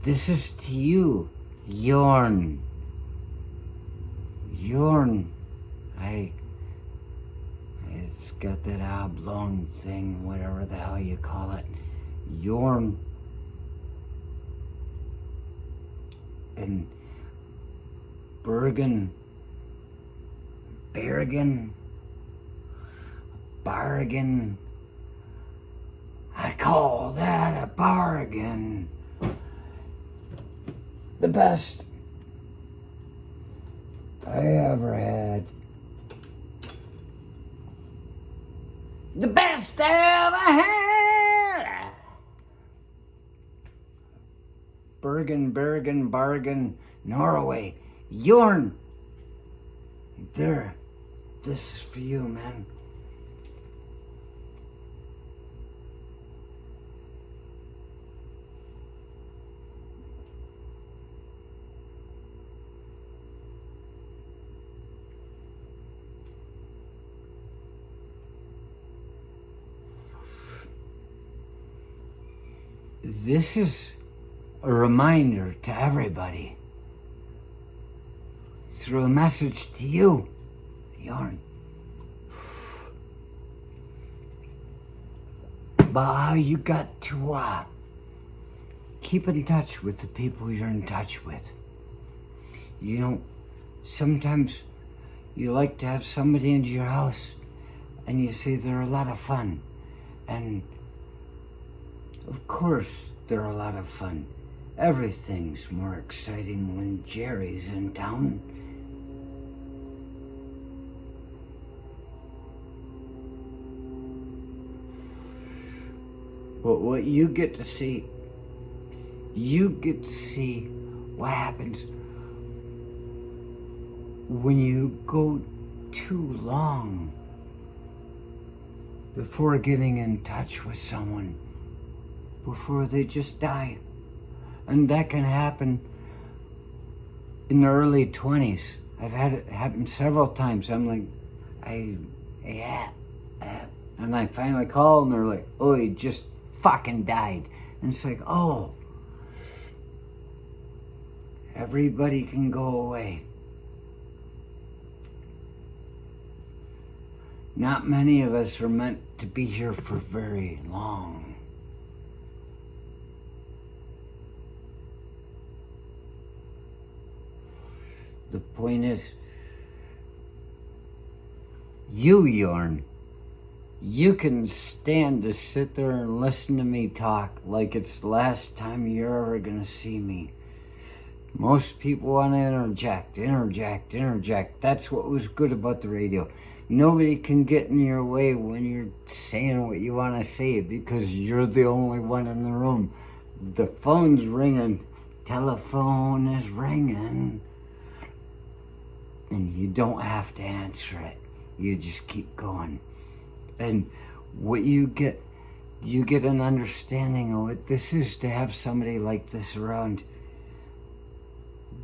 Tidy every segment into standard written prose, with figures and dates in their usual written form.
This is to you, Yorn. Yorn. It's got that oblong thing, whatever the hell you call it. Yorn. And Bergen. Bargain. I call that a bargain. The best I ever had. The best I ever had. Bergen, bargain, Norway. Yorn. There. This is for you, man. This is a reminder to everybody through a message to you, Yorn. But you got to keep in touch with the people you're in touch with. You know, sometimes you like to have somebody into your house and you say they're a lot of fun. And of course, they're a lot of fun. Everything's more exciting when Jerry's in town. But what you get to see what happens when you go too long before getting in touch with someone, before they just die. And that can happen in the early 20s. I've had it happen several times. I'm like, yeah. And I finally call and they're like, oh, he just fucking died. And it's like, oh, everybody can go away. Not many of us are meant to be here for very long. The point is, you, Yorn, you can stand to sit there and listen to me talk like it's the last time you're ever gonna see me. Most people want to interject. That's what was good about the radio. Nobody can get in your way when you're saying what you want to say because you're the only one in the room. The phone's ringing. Telephone is ringing. And you don't have to answer it. You just keep going. And what you get an understanding of what this is to have somebody like this around.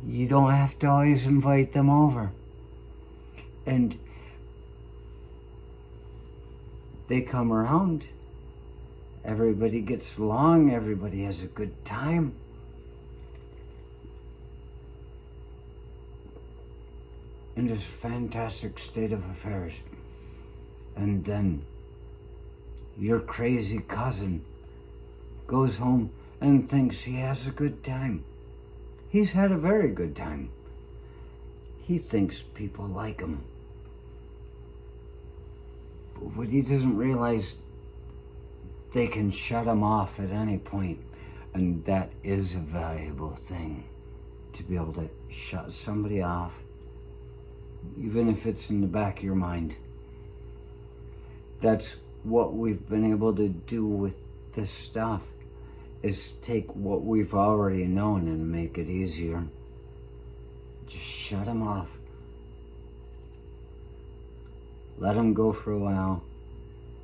You don't have to always invite them over. And they come around. Everybody gets along. Everybody has a good time. In this fantastic state of affairs. And then your crazy cousin goes home and thinks he has a good time. He's had a very good time. He thinks people like him. But what he doesn't realize, they can shut him off at any point. And that is a valuable thing, to be able to shut somebody off, even if it's in the back of your mind. That's what we've been able to do with this stuff, is take what we've already known and make it easier. Just shut them off. Let them go for a while.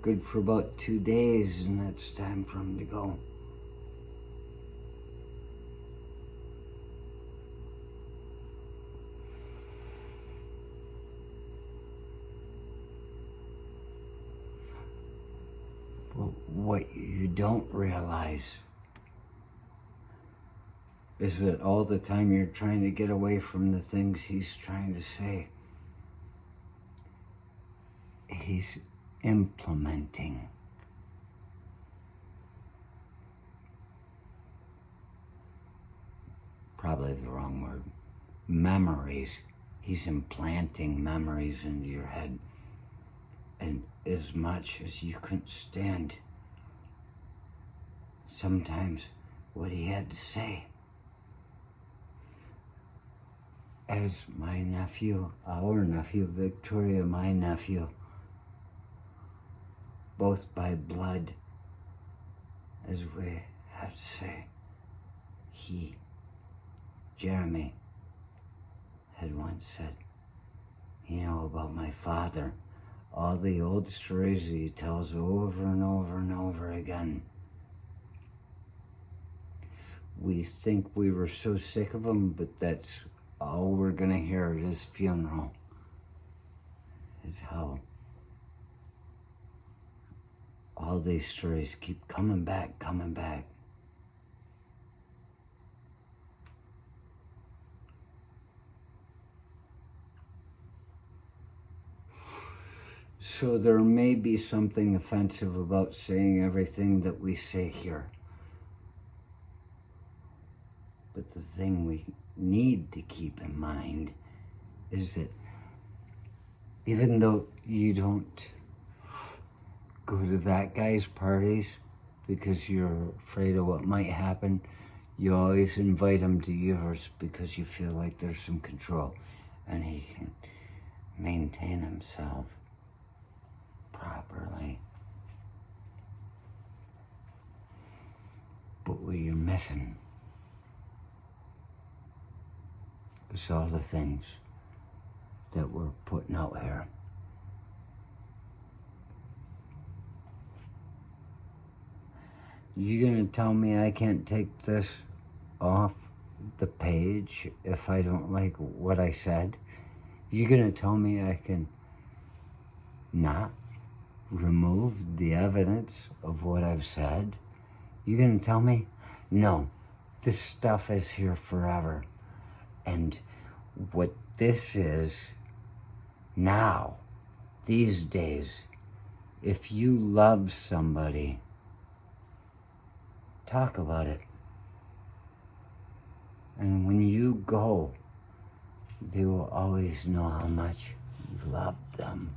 Good for about 2 days, and it's time for them to go. But what you don't realize is that all the time you're trying to get away from the things he's trying to say. He's implementing. Probably the wrong word. Memories. He's implanting memories into your head. And as much as you couldn't stand sometimes what he had to say, as my nephew, our nephew, Victoria, my nephew, both by blood, as we have to say, Jeremy, had once said, you know, about my father, all the old stories he tells over and over and over again. We think we were so sick of them, but that's all we're gonna hear at his funeral, is how all these stories keep coming back, coming back. So there may be something offensive about saying everything that we say here. But the thing we need to keep in mind is that even though you don't go to that guy's parties because you're afraid of what might happen, you always invite him to yours because you feel like there's some control and he can maintain himself properly. But what you're missing is all the things that we're putting out here. You gonna tell me I can't take this off the page if I don't like what I said? You gonna tell me I can not remove the evidence of what I've said? You gonna tell me? No, this stuff is here forever. And what this is now, these days, if you love somebody, talk about it. And when you go, they will always know how much you love them.